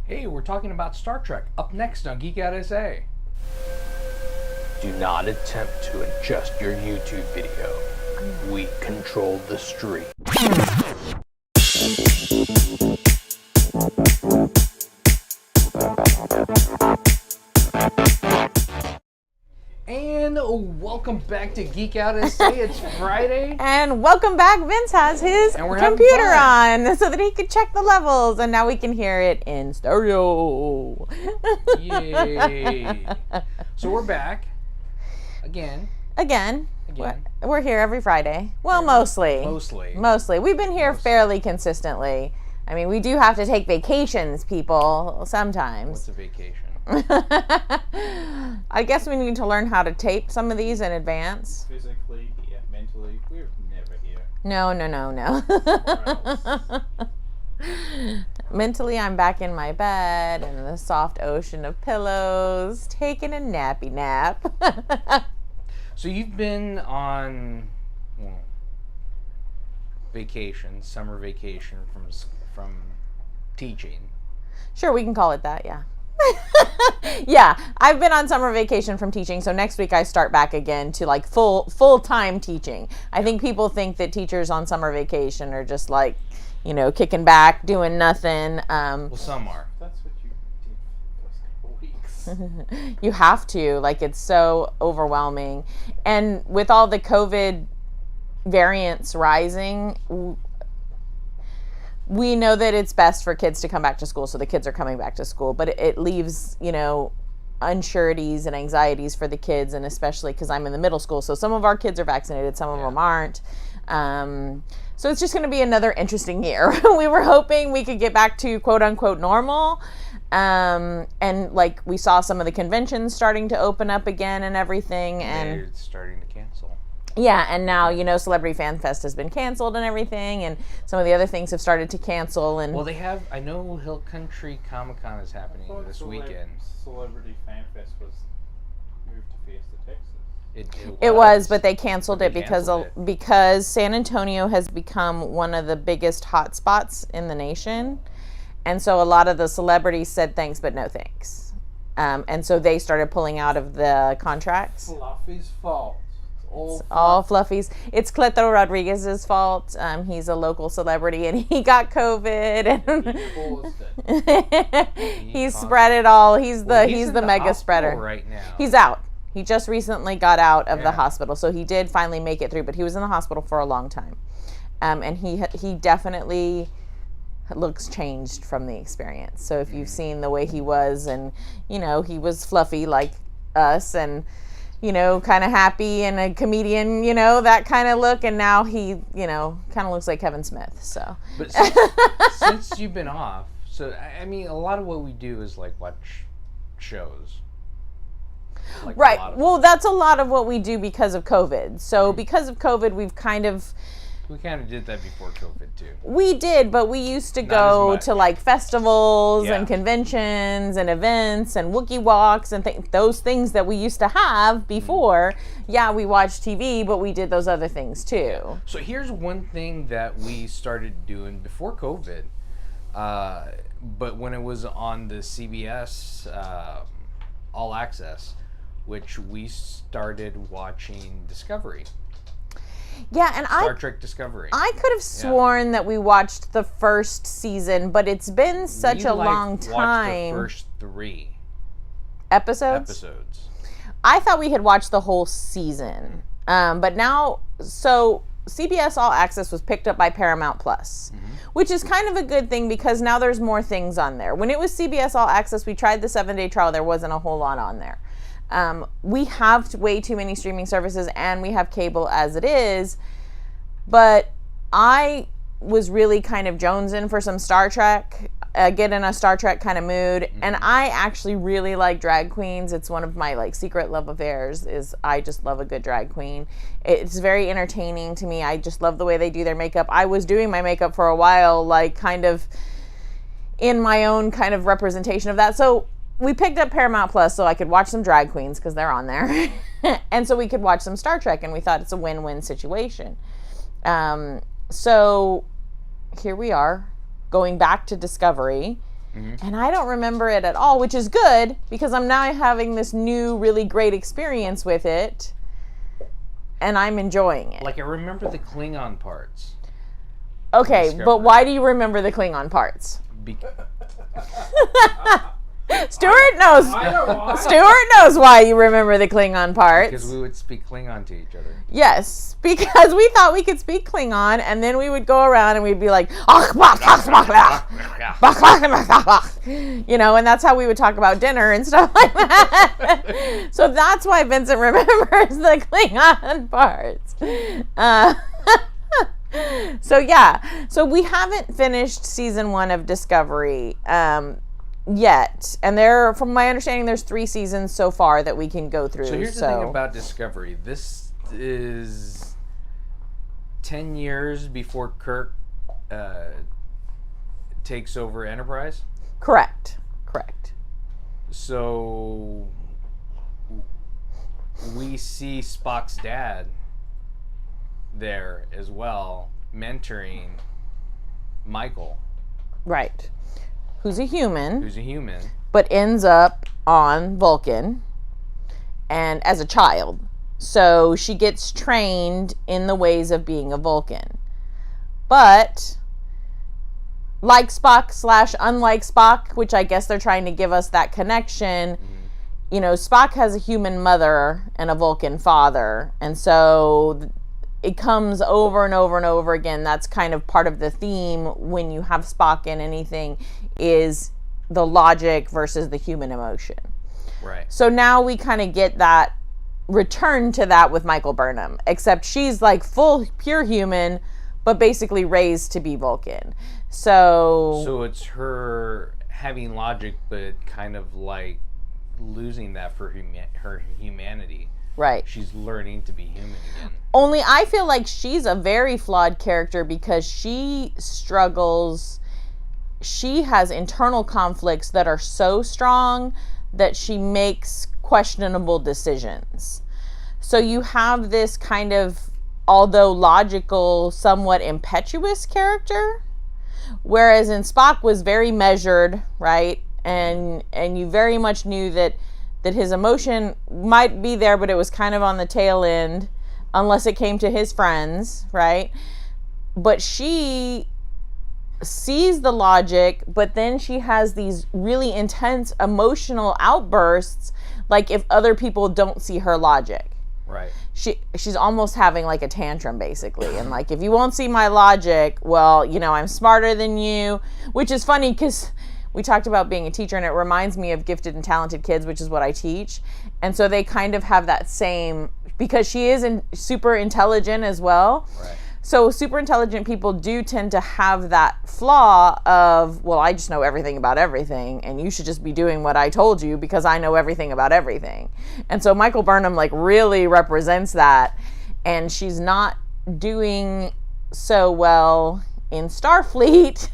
Hey, we're talking about Star Trek up next on Geek Out SA. Do not attempt to adjust your YouTube video. We control the stream. And welcome back to Geek Out SA. It's Friday. And welcome back. Vince has his computer on so that he could check the levels, and now we can hear it in stereo. Yay. So we're back again. We're here every Friday. Well, mostly. We've been here fairly consistently. I mean, we do have to take vacations, people, sometimes. What's a vacation? I guess we need to learn how to tape some of these in advance. Physically, yeah, mentally, we're never here. No. Mentally, I'm back in my bed in the soft ocean of pillows, taking a nappy nap. So you've been on vacation, summer vacation from teaching. Sure, we can call it that, yeah. Yeah, I've been on summer vacation from teaching, so next week I start back again to like full-time teaching. I think people think that teachers on summer vacation are just like, kicking back, doing nothing. Well, some are. That's what you did for those couple weeks. You have to, it's so overwhelming. And with all the COVID variants rising, we know that it's best for kids to come back to school, so the kids are coming back to school, but it leaves, unsureties and anxieties for the kids, and especially because I'm in the middle school, so some of our kids are vaccinated, some of them aren't. So it's just going to be another interesting year. We were hoping we could get back to quote-unquote normal, and we saw some of the conventions starting to open up again and everything. And they're starting to cancel. Yeah, and now, Celebrity Fan Fest has been canceled and everything, and some of the other things have started to cancel. And well, I know Hill Country Comic-Con is happening this weekend. Celebrity Fan Fest was moved to Fiesta, Texas. It was, but they canceled it because San Antonio has become one of the biggest hot spots in the nation, and so a lot of the celebrities said thanks, but no thanks. And so they started pulling out of the contracts. Fluffy's fault. All Fluffy's. It's Cleto Rodriguez's fault. He's a local celebrity, and he got COVID, and he spread it all. He's the mega spreader right now. He's out. He just recently got out of the hospital, so he did finally make it through. But he was in the hospital for a long time, and he definitely looks changed from the experience. So if you've seen the way he was, and he was fluffy like us, and kind of happy and a comedian, that kind of look. And now he, kind of looks like Kevin Smith. So, but since you've been off, so I mean, a lot of what we do is watch shows. Right. Well, that's a lot of what we do because of COVID. So because of COVID, we kind of did that before COVID too. We did, but we used to go to festivals and conventions and events and Wookiee walks and those things that we used to have before. Yeah, we watched TV, but we did those other things too. So here's one thing that we started doing before COVID, but when it was on the CBS All Access, which we started watching Discovery. Yeah, and Star Trek Discovery. I could have sworn that we watched the first season, but it's been such a long time. Watched the first 3 episodes. I thought we had watched the whole season, but now, so CBS All Access was picked up by Paramount Plus, which is kind of a good thing because now there's more things on there. When it was CBS All Access, we tried the 7-day trial. There wasn't a whole lot on there. We have way too many streaming services, and we have cable as it is, but I was really kind of jonesing for some Star Trek, getting a Star Trek kind of mood, and I actually really like drag queens. It's one of my secret love affairs, is I just love a good drag queen. It's very entertaining to me. I just love the way they do their makeup. I was doing my makeup for a while, kind of in my own kind of representation of that. So we picked up Paramount Plus so I could watch some drag queens because they're on there. And so we could watch some Star Trek, and we thought it's a win-win situation. So here we are, going back to Discovery. And I don't remember it at all, which is good because I'm now having this new, really great experience with it. And I'm enjoying it. Like, I remember the Klingon parts. Okay, Discovery. but why do you remember the Klingon parts? Stuart knows. I know why. Stuart knows why you remember the Klingon parts. Because we would speak Klingon to each other. Yes, because we thought we could speak Klingon, and then we would go around and we'd be like, you know, and that's how we would talk about dinner and stuff like that. So that's why Vincent remembers the Klingon parts. So yeah, so we haven't finished season 1 of Discovery yet, and from my understanding, there's 3 seasons so far that we can go through. So here's the thing about Discovery. This is 10 years before Kirk takes over Enterprise. Correct. So we see Spock's dad there as well, mentoring Michael. Right. Who's a human, but ends up on Vulcan and as a child. So she gets trained in the ways of being a Vulcan. But like Spock / unlike Spock, which I guess they're trying to give us that connection, you know, Spock has a human mother and a Vulcan father. And so it comes over and over and over again. That's kind of part of the theme when you have Spock in anything, is the logic versus the human emotion. Right. So now we kind of get that return to that with Michael Burnham, except she's like full pure human, but basically raised to be Vulcan. So it's her having logic, but kind of like losing that for her humanity. Right. She's learning to be human again. Only I feel like she's a very flawed character because she struggles. She has internal conflicts that are so strong that she makes questionable decisions. So you have this kind of, although logical, somewhat impetuous character, whereas in Spock was very measured, right? And you very much knew that his emotion might be there, but it was kind of on the tail end, unless it came to his friends, right? But she sees the logic, but then she has these really intense emotional outbursts, like if other people don't see her logic. Right. She's almost having like a tantrum, basically. And like, if you won't see my logic, well, you know, I'm smarter than you, which is funny because we talked about being a teacher, and it reminds me of Gifted and Talented Kids, which is what I teach. And so they kind of have that same, because she is super intelligent as well. Right. So super intelligent people do tend to have that flaw of, well, I just know everything about everything, and you should just be doing what I told you because I know everything about everything. And so Michael Burnham like really represents that, and she's not doing so well in Starfleet,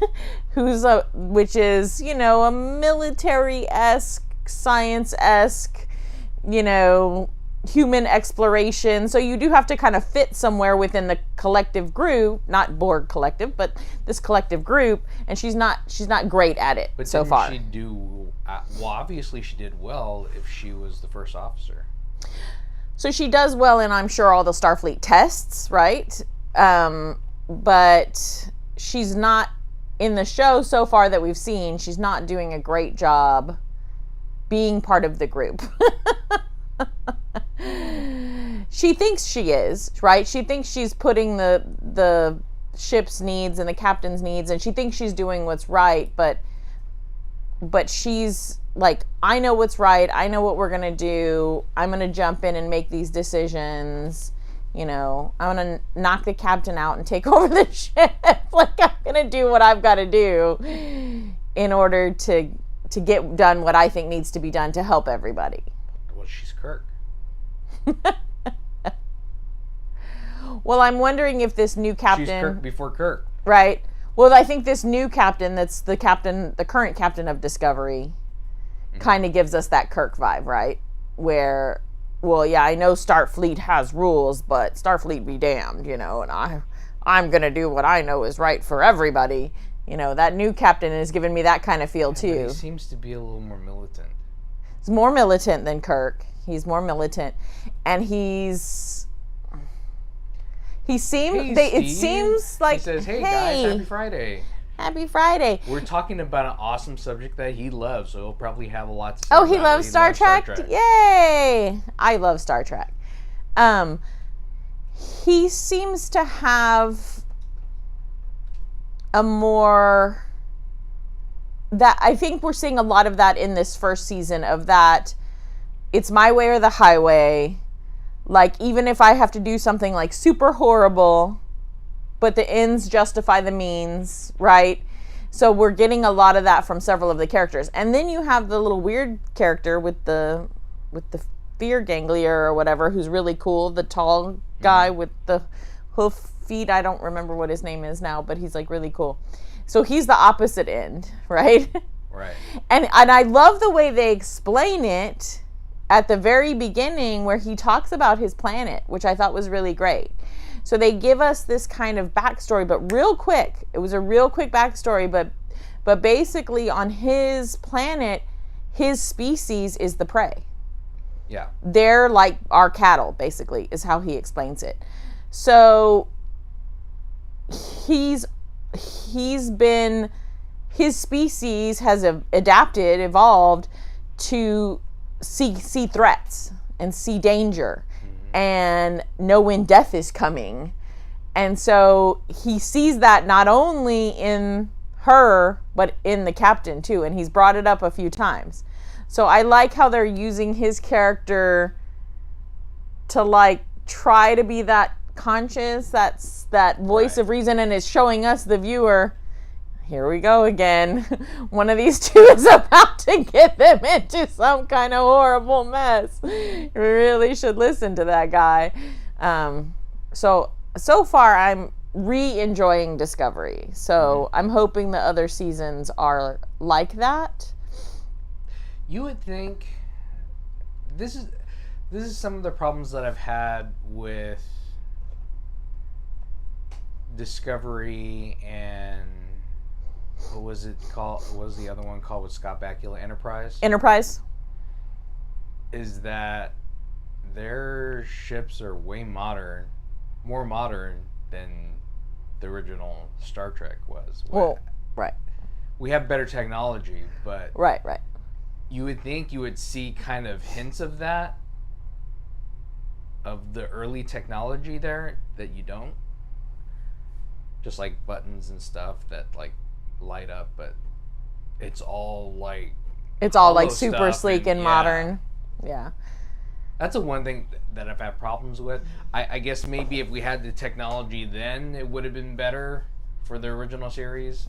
which is, you know, a military-esque, science-esque, you know, human exploration. So you do have to kind of fit somewhere within the collective group, not Borg collective, but this collective group, and she's not great at it but so far. She do well, obviously she did well if she was the first officer. So she does well in, I'm sure, all the Starfleet tests, right? But she's not, in the show so far that we've seen, she's not doing a great job being part of the group. She thinks she is, right? She thinks she's putting the ship's needs and the captain's needs, and she thinks she's doing what's right, but she's like, I know what's right, I know what we're gonna do, I'm gonna jump in and make these decisions, you know, I'm gonna knock the captain out and take over the ship. Like, I'm gonna do what I've got to do in order to get done what I think needs to be done to help everybody. Well, she's Kirk. Well, I'm wondering if this new captain... She's Kirk before Kirk. Right. Well, I think this new captain, that's the current captain of Discovery, kind of gives us that Kirk vibe, right? Where, well, yeah, I know Starfleet has rules, but Starfleet be damned, you know, and I'm going to do what I know is right for everybody, You know, that new captain has given me that kind of feel too. He seems to be a little more militant. He's more militant than Kirk. He's more militant, and it seems like, he says, hey guys, happy Friday. Happy Friday. We're talking about an awesome subject that he loves, so he'll probably have a lot to say. Oh, he loves Star Trek? Yay! I love Star Trek. He seems to have a more... that I think we're seeing a lot of that in this first season, of that it's my way or the highway. Like, even if I have to do something like super horrible, but the ends justify the means, right? So we're getting a lot of that from several of the characters. And then you have the little weird character with the fear ganglia or whatever, who's really cool, the tall guy with the hoof feet. I don't remember what his name is now, but he's like really cool. So he's the opposite end, right? Right. And I love the way they explain it at the very beginning, where he talks about his planet, which I thought was really great. So they give us this kind of backstory, but real quick. It was a real quick backstory, but basically on his planet, his species is the prey. Yeah. They're like our cattle, basically, is how he explains it. So his species has evolved to see threats and see danger and know when death is coming. And so he sees that not only in her, but in the captain too. And he's brought it up a few times. So I like how they're using his character to like try to be that conscious, that voice of reason, and is showing us, the viewer, here we go again. One of these two is about to get them into some kind of horrible mess. You really should listen to that guy. So far I'm re-enjoying Discovery. So I'm hoping the other seasons are like that. You would think this is some of the problems that I've had with Discovery and what was it called? What was the other one called with Scott Bakula? Enterprise? Is that their ships are way more modern than the original Star Trek was. Well, right. We have better technology, but... Right. You would think you would see kind of hints of that, of the early technology there, that you don't. Just like buttons and stuff that like light up, but it's all like super sleek and modern. Yeah. That's the one thing that I've had problems with. I guess maybe if we had the technology then, it would have been better for the original series.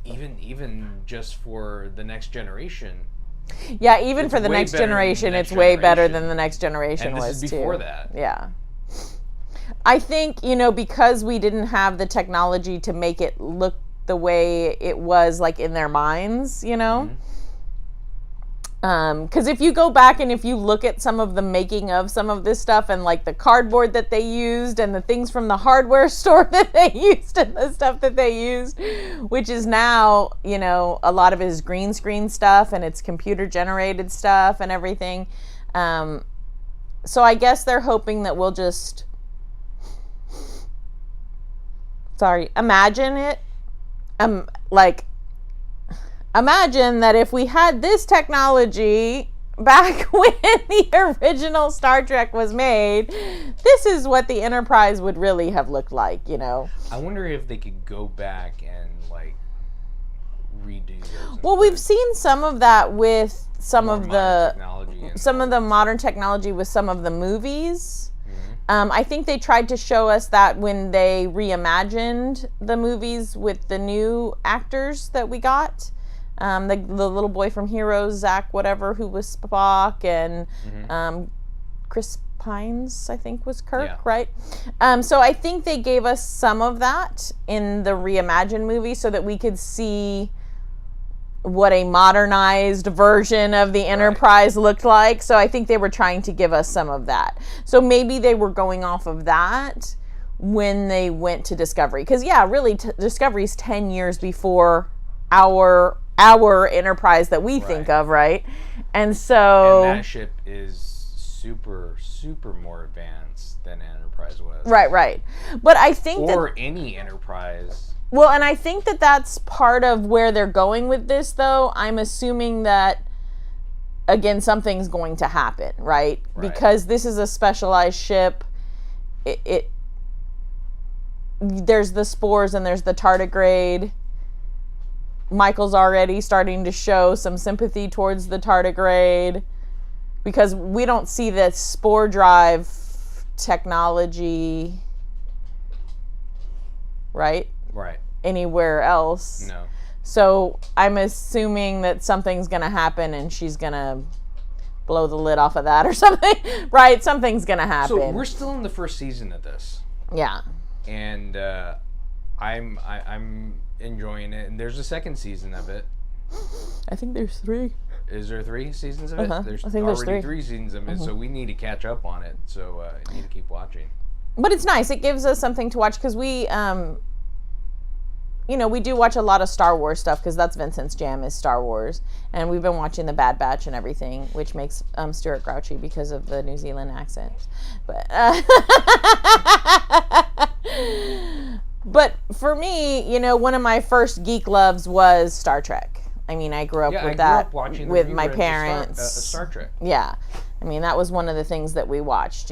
Even just for the next generation. Yeah, even for the next generation, it's way better than the next generation was, and this is before that. Yeah. I think, because we didn't have the technology to make it look the way it was, like, in their minds, because if you go back and if you look at some of the making of some of this stuff, and like the cardboard that they used and the things from the hardware store that they used and the stuff that they used, which is now, a lot of it is green screen stuff and it's computer generated stuff and everything. So I guess they're hoping that we'll just... imagine it. Imagine that if we had this technology back when the original Star Trek was made, this is what the Enterprise would really have looked like, I wonder if they could go back and like redo those. Well, we've seen some of that with some of the modern technology with some of the movies. I think they tried to show us that when they reimagined the movies with the new actors that we got. The little boy from Heroes, Zach whatever, who was Spock, and Chris Pines, I think, was Kirk, right? So I think they gave us some of that in the reimagined movie so that we could see what a modernized version of the Enterprise looked like. So I think they were trying to give us some of that. So maybe they were going off of that when they went to Discovery. Because, yeah, really, Discovery's 10 years before our Enterprise that we think of, right? And so... And that ship is super, super more advanced than Enterprise was. Right. But I think or any Enterprise. Well, and I think that that's part of where they're going with this, though. I'm assuming that, again, something's going to happen, right? Because this is a specialized ship. There's the spores and there's the tardigrade. Michael's already starting to show some sympathy towards the tardigrade because we don't see the spore drive technology, right? Right. Anywhere else. No. So I'm assuming that something's going to happen and she's going to blow the lid off of that or something, right? Something's going to happen. So we're still in the first season of this. Yeah. And I'm enjoying it. And there's a second season of it. I think there's 3. Is there 3 seasons of it? I think there's 3. 3 seasons of it, so we need to catch up on it. So you need to keep watching. But it's nice. It gives us something to watch because we, we do watch a lot of Star Wars stuff because that's Vincent's jam is Star Wars. And we've been watching The Bad Batch and everything, which makes Stuart grouchy because of the New Zealand accent. But but for me, one of my first geek loves was Star Trek. I mean, I grew up with that with my parents. Star Trek. Yeah. I mean, that was one of the things that we watched,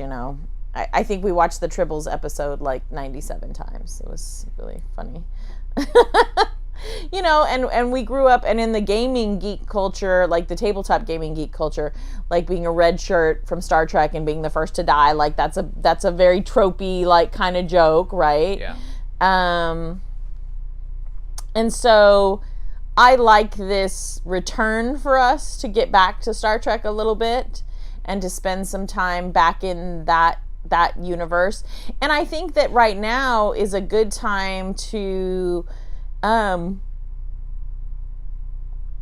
I think we watched the Tribbles episode like 97 times. It was really funny. And we grew up, and in the gaming geek culture, like the tabletop gaming geek culture, like being a red shirt from Star Trek and being the first to die, like that's a very tropey like kind of joke, right? Yeah. And so I like this return for us to get back to Star Trek a little bit and to spend some time back in that universe. And I think that right now is a good time to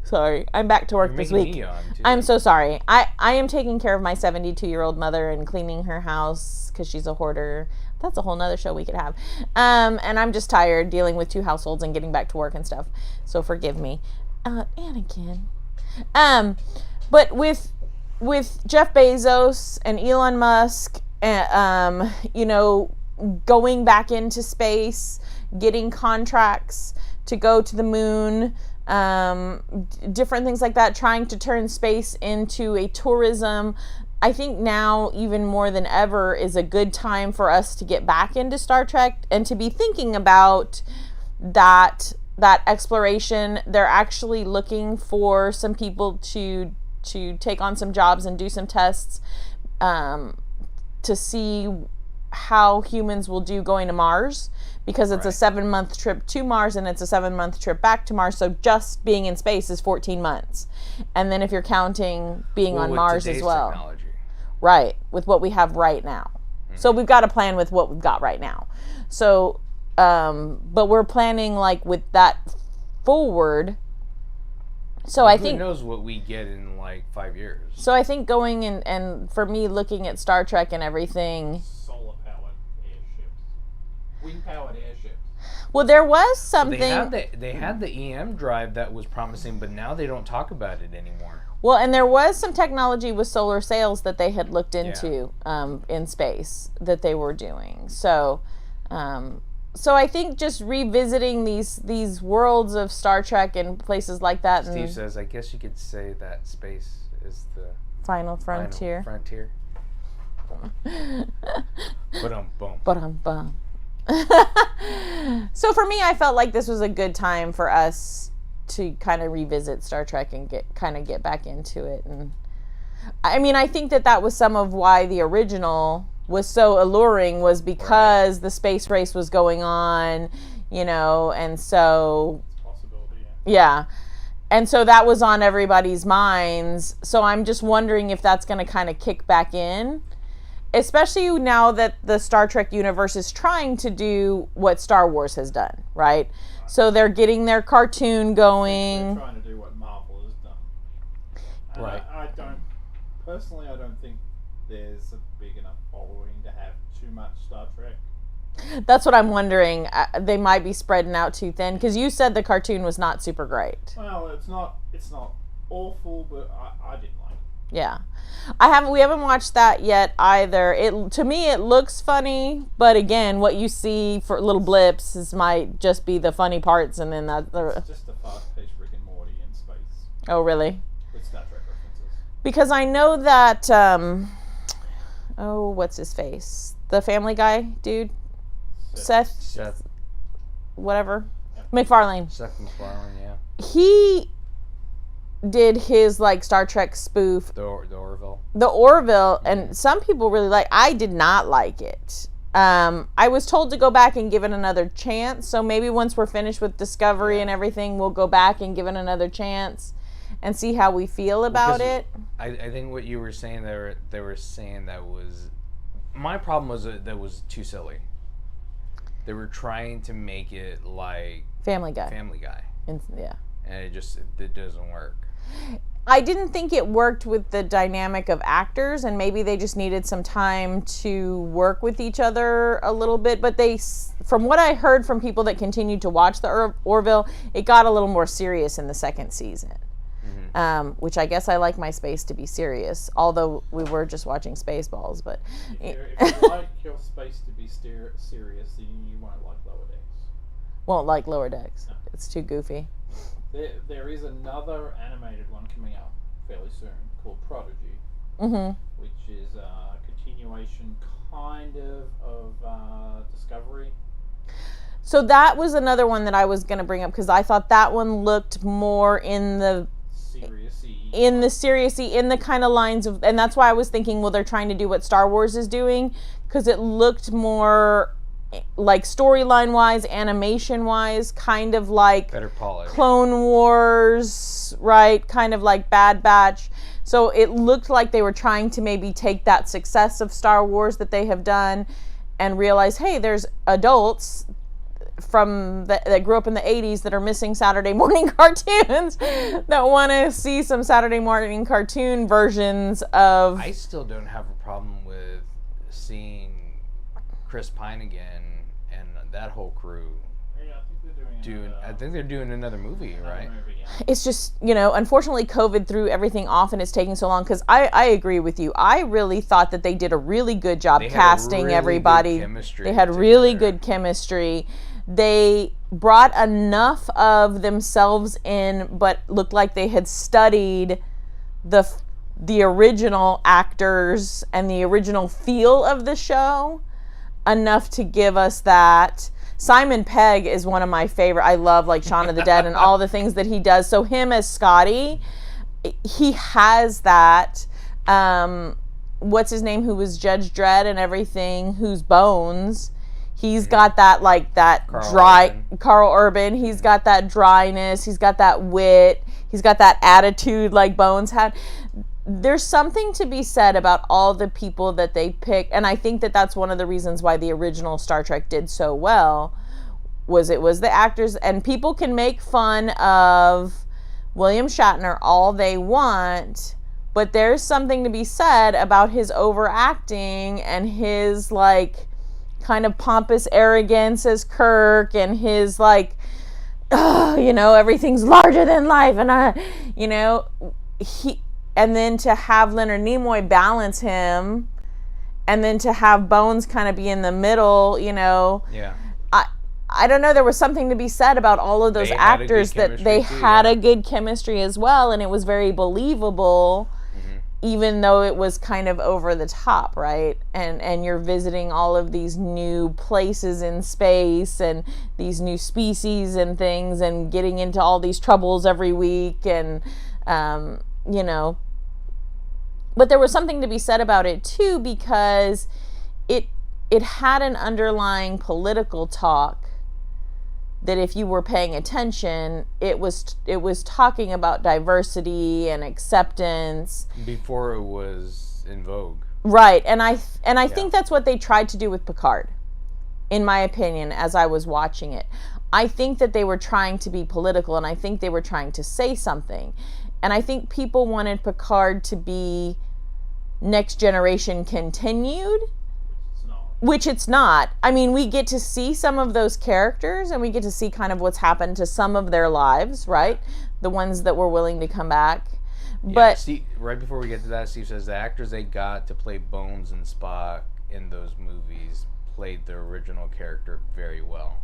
sorry, I'm back to work this week. I'm so sorry. I am taking care of my 72-year-old mother and cleaning her house because she's a hoarder. That's a whole nother show we could have. And I'm just tired dealing with 2 households and getting back to work and stuff. So forgive me. Anakin. But with Jeff Bezos and Elon Musk, going back into space, getting contracts to go to the moon, different things like that, trying to turn space into a tourism. I think now, even more than ever, is a good time for us to get back into Star Trek and to be thinking about that exploration. They're actually looking for some people to take on some jobs and do some tests to see how humans will do going to Mars, because it's a 7-month trip to Mars and it's a 7-month trip back to Mars. So just being in space is 14 months. And then if you're counting being on Mars as well. Technology. Right, with what we have right now. Mm-hmm. So we've got to plan with what we've got right now. So, but we're planning like with that forward. So I think who knows what we get in like 5 years. So I think going and for me looking at Star Trek and everything. Solar powered airships, wind powered airships. Well, there was something. They had the EM drive that was promising, but now they don't talk about it anymore. Well, and there was some technology with solar sails that they had looked into in space that they were doing. So, so I think just revisiting these worlds of Star Trek and places like that. Steve says, I guess you could say that space is the final frontier. Ba-dum-bum. So for me, I felt like this was a good time for us to kind of revisit Star Trek and get back into it. And I mean, I think that was some of why the original was so alluring, was because the space race was going on, and so yeah. And so that was on everybody's minds. So I'm just wondering if that's going to kind of kick back in, especially now that the Star Trek universe is trying to do what Star Wars has done, right? So they're getting their cartoon going. They're trying to do what Marvel has done. Right. I don't think there's a big enough following to have too much Star Trek. That's what I'm wondering. They might be spreading out too thin, because you said the cartoon was not super great. Well, it's not awful, but I didn't like it. Yeah. We haven't watched that yet either. To me it looks funny, but again, what you see for little blips might just be the funny parts, and then It's just a fast-paced Rick and Morty in space Oh, really? with Star Trek references. Because I know that what's his face? The Family Guy dude? Seth whatever. Yeah. MacFarlane. Seth MacFarlane, yeah. He did his like Star Trek spoof, The Orville. and some people really I did not like it. I was told to go back and give it another chance, so maybe once we're finished with Discovery and everything, we'll go back and give it another chance and see how we feel about it. I think what you were saying, they were saying that was, my problem was that was too silly. They were trying to make it like Family Guy. Yeah. And it doesn't work. I didn't think it worked with the dynamic of actors, and maybe they just needed some time to work with each other a little bit. But from what I heard from people that continued to watch the Orville, it got a little more serious in the second season. Which I guess I like my space to be serious, although we were just watching Spaceballs. But If you like your space to be serious, then you won't like Lower Decks. Won't like Lower Decks. No. It's too goofy. There is another animated one coming out fairly soon called Prodigy, which is a continuation kind of Discovery. So that was another one that I was going to bring up, because I thought that one looked more in the serious-y, in the kind of lines of, and that's why I was thinking, well, they're trying to do what Star Wars is doing, because it looked more like storyline wise, animation wise, kind of like better polish. Clone Wars, right? Kind of like Bad Batch. So it looked like they were trying to maybe take that success of Star Wars that they have done and realize, hey, there's adults that grew up in the 80s that are missing Saturday morning cartoons that want to see some Saturday morning cartoon versions of... I still don't have a problem with seeing Chris Pine again and that whole crew. Yeah, I think they're doing another movie, right? It's just, unfortunately COVID threw everything off, and it's taking so long, because I agree with you. I really thought that they did a really good job casting everybody. They had really good chemistry. They brought enough of themselves in, but looked like they had studied the original actors and the original feel of the show enough to give us that. Simon Pegg is one of my favorite. I love like Shaun of the Dead and all the things that he does. So him as Scotty, he has that. What's his name? Who was Judge Dredd and everything? Who's Bones? He's got that Carl Urban. He's got that dryness. He's got that wit. He's got that attitude like Bones had. There's something to be said about all the people that they pick, and I think that that's one of the reasons why the original Star Trek did so well, was it was the actors. And people can make fun of William Shatner all they want, but there's something to be said about his overacting and his like kind of pompous arrogance as Kirk, and his like, everything's larger than life, and and then to have Leonard Nimoy balance him, and then to have Bones kind of be in the middle, Yeah. I don't know, there was something to be said about all of those actors that they had a good chemistry as well, and it was very believable, even though it was kind of over the top, right? And you're visiting all of these new places in space and these new species and things, and getting into all these troubles every week, and but there was something to be said about it too, because it had an underlying political talk that, if you were paying attention, it was talking about diversity and acceptance before it was in vogue. Right. And I think that's what they tried to do with Picard, in my opinion, as I was watching it. I think that they were trying to be political, and I think they were trying to say something. And I think people wanted Picard to be Next Generation continued. It's not. which it's not. I mean, we get to see some of those characters, and we get to see kind of what's happened to some of their lives, right? The ones that were willing to come back. But Steve, right before we get to that, Steve says the actors they got to play Bones and Spock in those movies played the original character very well.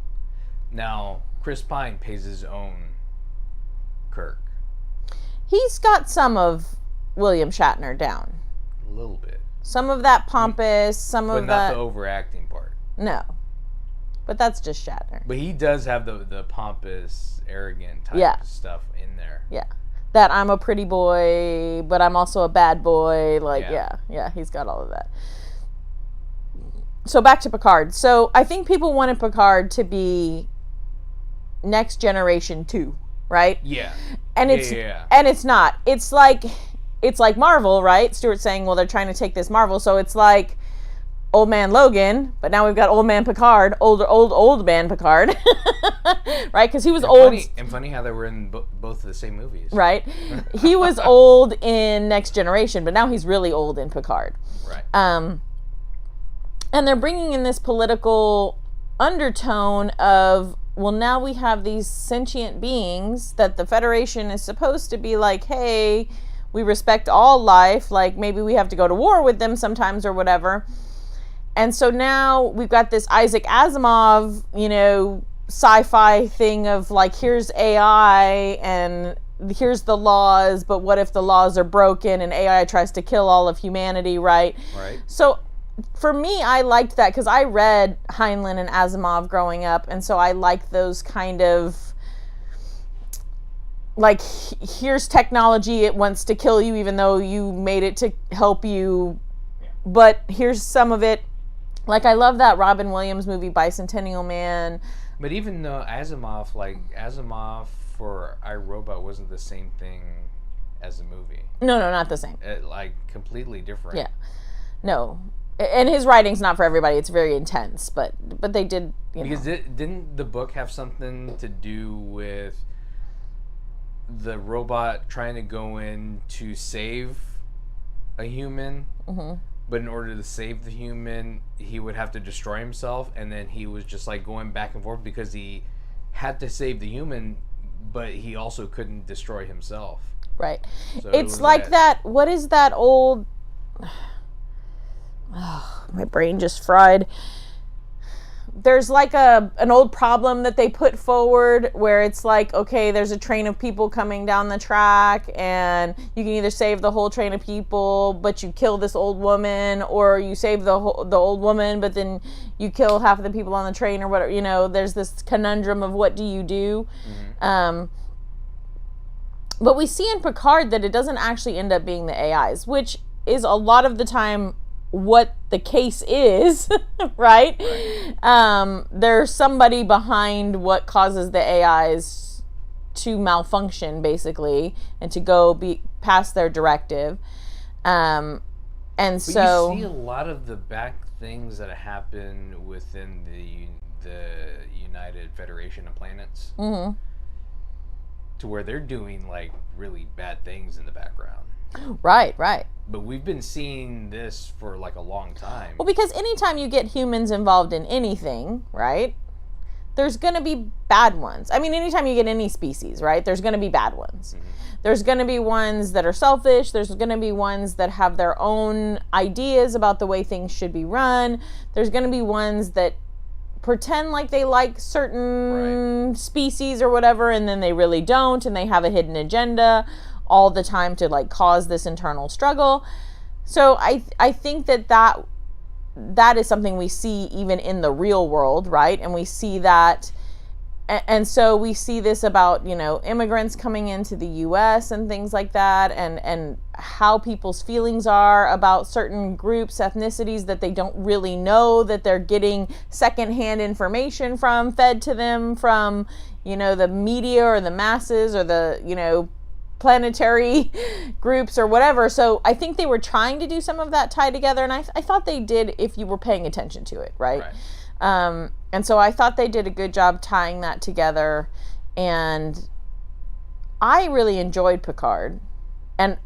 Now, Chris Pine pays his own Kirk. he's got some of William Shatner down. A little bit. Some of that pompous, some But of not that... the overacting part. No. But that's just Shatner. But he does have the pompous, arrogant type stuff in there. Yeah. That I'm a pretty boy, but I'm also a bad boy. Like, yeah, he's got all of that. So back to Picard. So I think people wanted Picard to be Next Generation 2, right? Yeah. And it's and it's not. It's like Marvel, right? Stuart's saying, well, they're trying to take this Marvel, so it's like Old Man Logan, but now we've got Old Man Picard, old man Picard, right? Because he was old. Funny how they were in both of the same movies. Right. He was old in Next Generation, but now he's really old in Picard. Right. And they're bringing in this political undertone of, well, now we have these sentient beings that the Federation is supposed to be like, hey, we respect all life, like maybe we have to go to war with them sometimes or whatever. And so now we've got this Isaac Asimov, sci-fi thing of like, here's AI and here's the laws, but what if the laws are broken and AI tries to kill all of humanity, right? Right. So for me, I liked that because I read Heinlein and Asimov growing up, and so I liked those kind of like, here's technology, it wants to kill you even though you made it to help you, but here's some of it. Like, I love that Robin Williams movie, Bicentennial Man. But even though Asimov for iRobot wasn't the same thing as the movie. No, not the same. Completely different. Yeah. No. And his writing's not for everybody. It's very intense, but they did, Because didn't the book have something to do with the robot trying to go in to save a human? Mm-hmm. But in order to save the human, he would have to destroy himself, and then he was just like going back and forth because he had to save the human, but he also couldn't destroy himself. Right. So it's like that. What is that old... Oh, my brain just fried. There's like an old problem that they put forward where it's like, okay, there's a train of people coming down the track and you can either save the whole train of people, but you kill this old woman, or you save the old woman, but then you kill half of the people on the train or whatever. There's this conundrum of what do you do? Mm-hmm. But we see in Picard that it doesn't actually end up being the AIs, which is a lot of the time what the case is, right? There's somebody behind what causes the AIs to malfunction, basically, and to go past their directive. And but so you see a lot of the back things that happen within the United Federation of Planets, mm-hmm. to where they're doing like really bad things in the background. Right. But we've been seeing this for like a long time. Well, because anytime you get humans involved in anything, right, there's going to be bad ones. I mean, anytime you get any species, right, there's going to be bad ones. Mm-hmm. There's going to be ones that are selfish. There's going to be ones that have their own ideas about the way things should be run. There's going to be ones that pretend like they like certain species or whatever, and then they really don't, and they have a hidden agenda all the time to like cause this internal struggle. So I think that is something we see even in the real world, right? And we see that, and so we see this about immigrants coming into the U.S. and things like that, and how people's feelings are about certain groups, ethnicities that they don't really know, that they're getting secondhand information from, fed to them from the media or the masses or the planetary groups or whatever. So I think they were trying to do some of that tie together, and I thought they did if you were paying attention to it, right? And so I thought they did a good job tying that together, and I really enjoyed Picard, and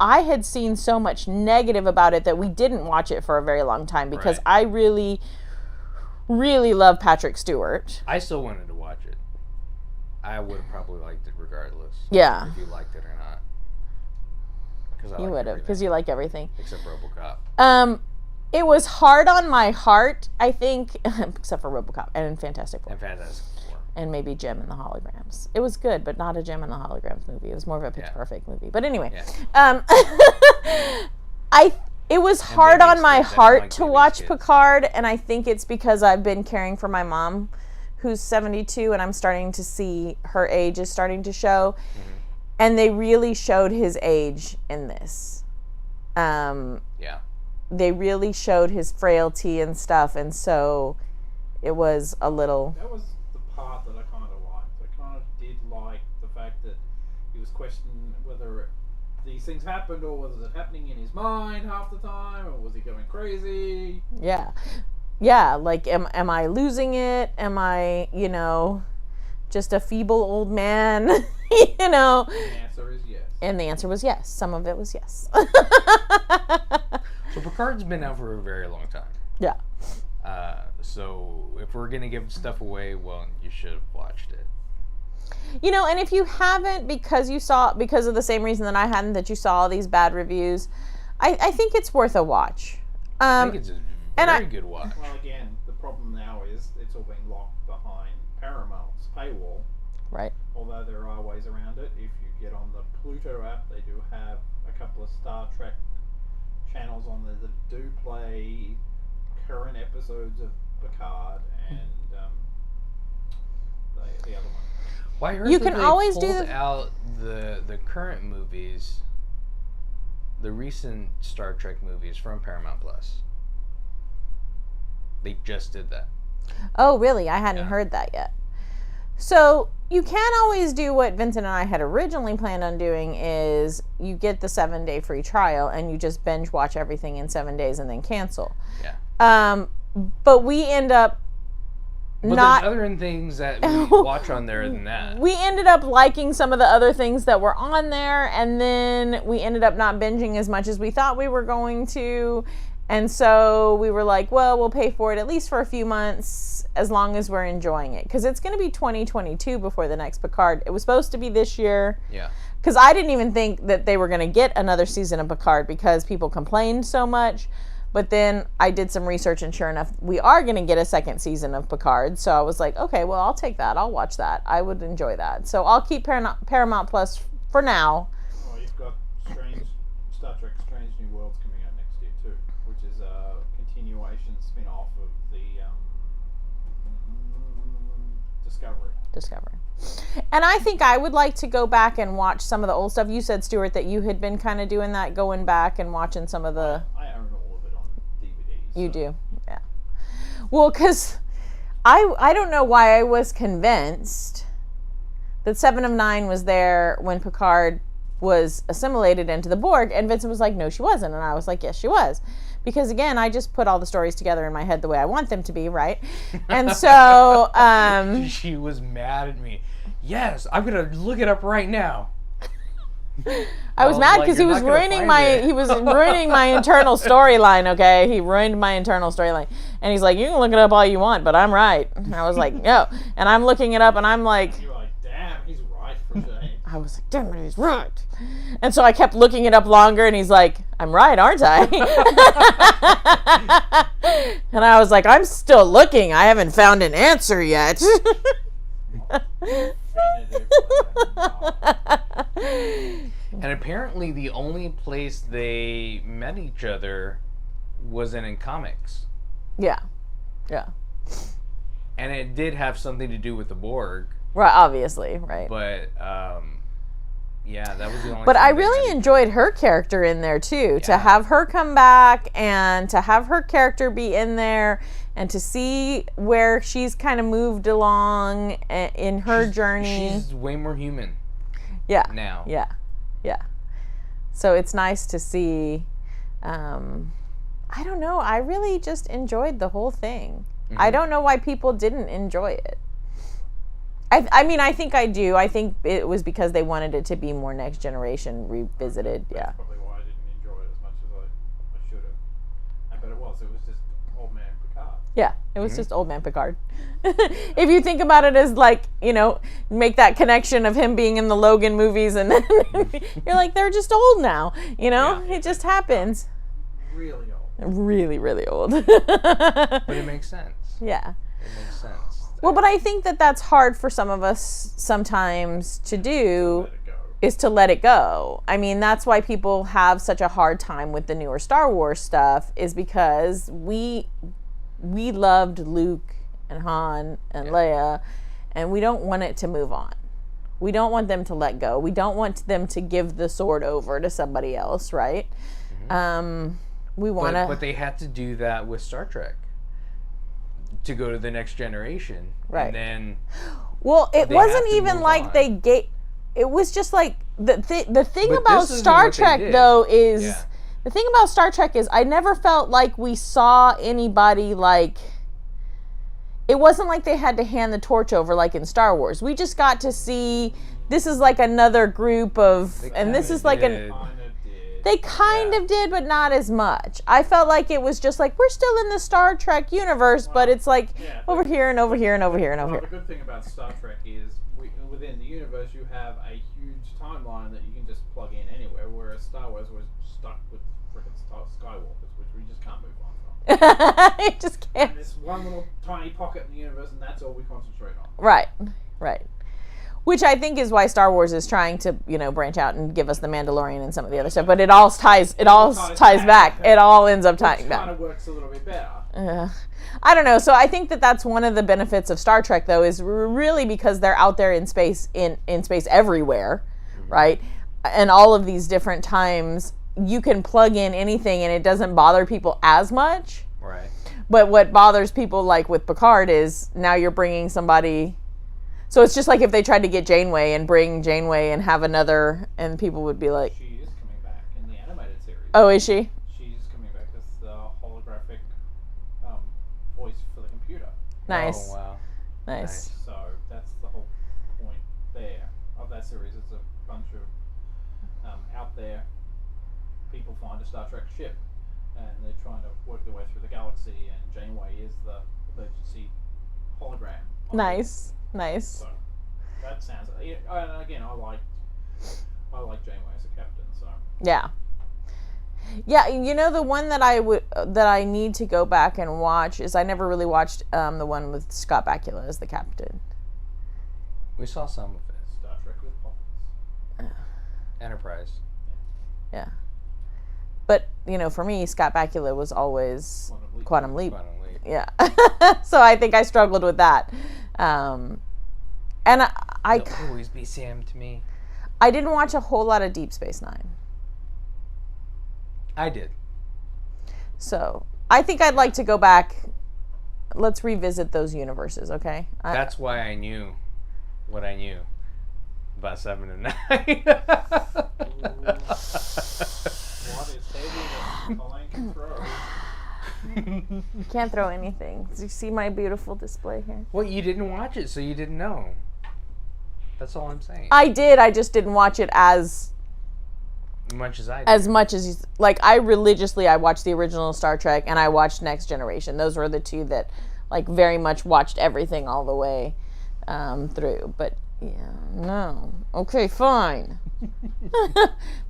I had seen so much negative about it that we didn't watch it for a very long time because Right. I really, really love Patrick Stewart. I still wanted to watch it. I would have probably liked it regardless. Yeah. If you liked it or not. Because You would have, because you like everything. Except RoboCop. It was hard on my heart, I think, except for RoboCop and Fantastic Four. And Fantastic Four. And maybe Gem and the Holograms. It was good, but not a Gem and the Holograms movie. It was more of a Pitch Perfect movie. But anyway, it was hard on my heart to watch Picard, and I think it's because I've been caring for my mom, who's 72, and I'm starting to see her age is starting to show. Mm-hmm. And they really showed his age in this. They really showed his frailty and stuff, and so it was a little... That was the part that I kind of liked. I kind of did like the fact that he was questioning whether these things happened or was it happening in his mind half the time, or was he going crazy? Yeah, like, am I losing it? Am I, just a feeble old man? And the answer is yes. And the answer was yes. Some of it was yes. So Picard's been out for a very long time. Yeah. So if we're going to give stuff away, well, you should have watched it. And if you haven't, because of the same reason that I hadn't, that you saw all these bad reviews, I think it's worth a watch. I think it's a very good watch. Well, again, the problem now is it's all being locked behind Paramount's paywall. Right. Although there are ways around it. If you get on the Pluto app, they do have a couple of Star Trek channels on there that do play current episodes of Picard and the other one. Well, I heard you that can they always pulled out the current movies, the recent Star Trek movies from Paramount Plus. They just did that. Oh, really? I hadn't heard that yet. So you can always do what Vincent and I had originally planned on doing, is you get the 7-day free trial and you just binge watch everything in 7 days and then cancel. Yeah. But we end up there's other things that we watch on there than that. We ended up liking some of the other things that were on there, and then we ended up not binging as much as we thought we were going to. And so we were like, well, we'll pay for it at least for a few months as long as we're enjoying it. Because it's going to be 2022 before the next Picard. It was supposed to be this year. Yeah. Because I didn't even think that they were going to get another season of Picard because people complained so much. But then I did some research, and sure enough, we are going to get a second season of Picard. So I was like, okay, well, I'll take that. I'll watch that. I would enjoy that. So I'll keep Paramount Plus for now. Oh, you've got Star Trek Strange New Worlds coming out next year too, which is a continuation spin-off of the Discovery. And I think I would like to go back and watch some of the old stuff. You said, Stuart, that you had been kind of doing that, going back and watching some of the... I own all of it on DVD. You do, yeah. Well, because I don't know why I was convinced that 7 of 9 was there when Picard was assimilated into the Borg, and Vincent was like, no, she wasn't. And I was like, yes, she was. Because, again, I just put all the stories together in my head the way I want them to be, right? And so... she was mad at me. Yes, I'm going to look it up right now. I was mad because he was ruining my internal storyline, okay? He ruined my internal storyline. And he's like, you can look it up all you want, but I'm right. And I was like, no. And I'm looking it up, and I'm like... You're like, damn, he's right for a change. I was like, damn it, he's right. And so I kept looking it up longer, and he's like, I'm right, aren't I? And I was like, I'm still looking. I haven't found an answer yet. And apparently the only place they met each other wasn't in comics. Yeah. And it did have something to do with the Borg. Right, obviously, right. But, yeah, that was the only But thing I they really had. enjoyed her character in there, too. Yeah. To have her come back and to have her character be in there and to see where she's kind of moved along in her journey. She's way more human. Yeah. Now. Yeah. So it's nice to see. I don't know. I really just enjoyed the whole thing. Mm-hmm. I don't know why people didn't enjoy it. I mean, I think I do. I think it was because they wanted it to be more Next Generation revisited. Yeah. That's probably why was. It was just old man Picard. Yeah, it was just old man Picard. If you think about it as like, make that connection of him being in the Logan movies and then you're like, they're just old now, It just happens. Really old. Really, really old. But it makes sense. Yeah. It makes sense. Well, but I think that that's hard for some of us sometimes to do, Let it go. is to let it go. I mean, that's why people have such a hard time with the newer Star Wars stuff, is because we loved Luke and Han and Leia, and we don't want it to move on. We don't want them to let go. We don't want them to give the sword over to somebody else, right? We want to... But they had to do that with Star Trek to go to the next generation. Right. And then... Well, it they wasn't have to even move like on. they gave... It was just like... The thing But about this isn't Star what they Trek, did. though, is... Yeah. The thing about Star Trek is I never felt like we saw anybody like... It wasn't like they had to hand the torch over like in Star Wars. We just got to see... This is like another group of... And this is like did. an... Kind of did. They kind of did, but not as much. I felt like it was just like, we're still in the Star Trek universe, but it's like Yeah, over here and over here and over here and over Well, the here. good thing about Star Trek is within the universe you have a huge timeline that you can just plug in anywhere, whereas Star Wars was stuck with frickin' Skywalkers, which we just can't move on from. I just And can't. this one little tiny pocket in the universe, and that's all we concentrate on. Right, right. Which I think is why Star Wars is trying to, branch out and give us the Mandalorian and some of the other stuff. But it all ties back. It all ends up tying Which back. kind of works a little bit better. I don't know. So I think that that's one of the benefits of Star Trek, though, is really because they're out there in space, in space everywhere, right? And all of these different times, you can plug in anything and it doesn't bother people as much. Right. But what bothers people, like with Picard, is now you're bringing somebody... So it's just like if they tried to get Janeway and bring Janeway and have another, and people would be like... She is coming back in the animated series. Oh, is she? She's coming back as the holographic voice for the computer. Nice. Oh, wow. Nice. So that's the whole point there of that series. It's a bunch of out there people find a Star Trek ship and they're trying to work their way through the galaxy, and Janeway is the emergency hologram. Nice. Nice. So that sounds. And again, I like Janeway as a captain. So Yeah. Yeah, the one that I need to go back and watch is I never really watched the one with Scott Bakula as the captain. We saw some of it. Star Trek with pockets. Enterprise. Yeah. But, for me, Scott Bakula was always Quantum Leap. Quantum Leap. Yeah. So I think I struggled with that. And I You'll always be Sam to me. I didn't watch a whole lot of Deep Space Nine. I did. So I think I'd like to go back. Let's revisit those universes, okay? That's why I knew what I knew about 7 and 9. What is heavy that Colleen can throw? You can't throw anything. Do you see my beautiful display here? Well, you didn't watch it, so you didn't know. That's all I'm saying. I did. I just didn't watch it as much as I did. as much as I watched the original Star Trek and I watched Next Generation. Those were the two that very much watched everything all the way through. But yeah, no. Okay, fine.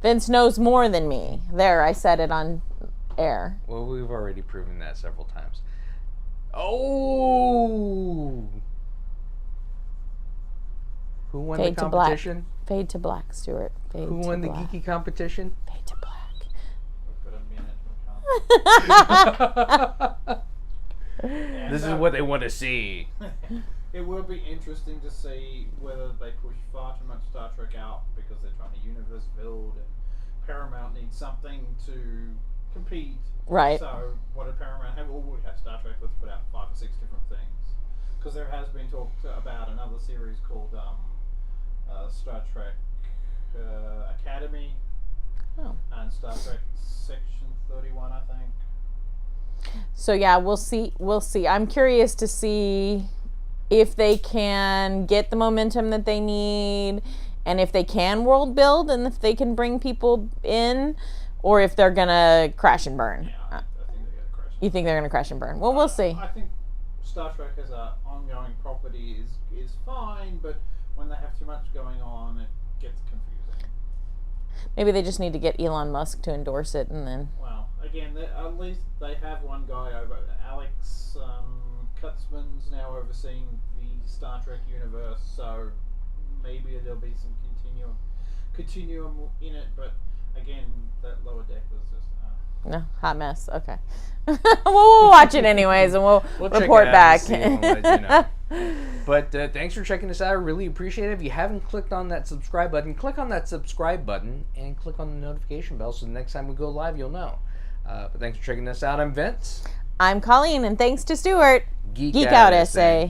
Vince knows more than me. There, I said it on air. Well, we've already proven that several times. Oh! Who won Fade the to black. competition? Fade to black, Stuart. Fade Who to won the black. geeky competition? Fade to black. We've got a minute. This is what they want to see. It will be interesting to see whether they push far too much Star Trek out because they're trying to universe build, and Paramount needs something to compete. Right. So what did Paramount have? Well, we have Star Trek. Let's put out 5 or 6 different things. Because there has been talk about another series called Star Trek Academy. Oh. And Star Trek Section 31, I think. So yeah, we'll see. I'm curious to see if they can get the momentum that they need, and if they can world build, and if they can bring people in, or if they're gonna crash and burn. Yeah, I think they got to crash You think they're going to crash and burn? Well, we'll see. I think Star Trek as an ongoing property is fine, but when they have too much going on, it gets confusing. Maybe they just need to get Elon Musk to endorse it, and then. Well, again, at least they have one guy over. Alex Kurtzman's now overseeing the Star Trek universe, so maybe there'll be some continuum in it. But again, that Lower Deck was just. No, hot mess. Okay. We'll watch it anyways, and we'll report back. But thanks for checking us out. I really appreciate it. If you haven't clicked on that subscribe button, click on that subscribe button and click on the notification bell so the next time we go live, you'll know. But thanks for checking us out. I'm Vince. I'm Colleen, and thanks to Stuart. Geek Out SA.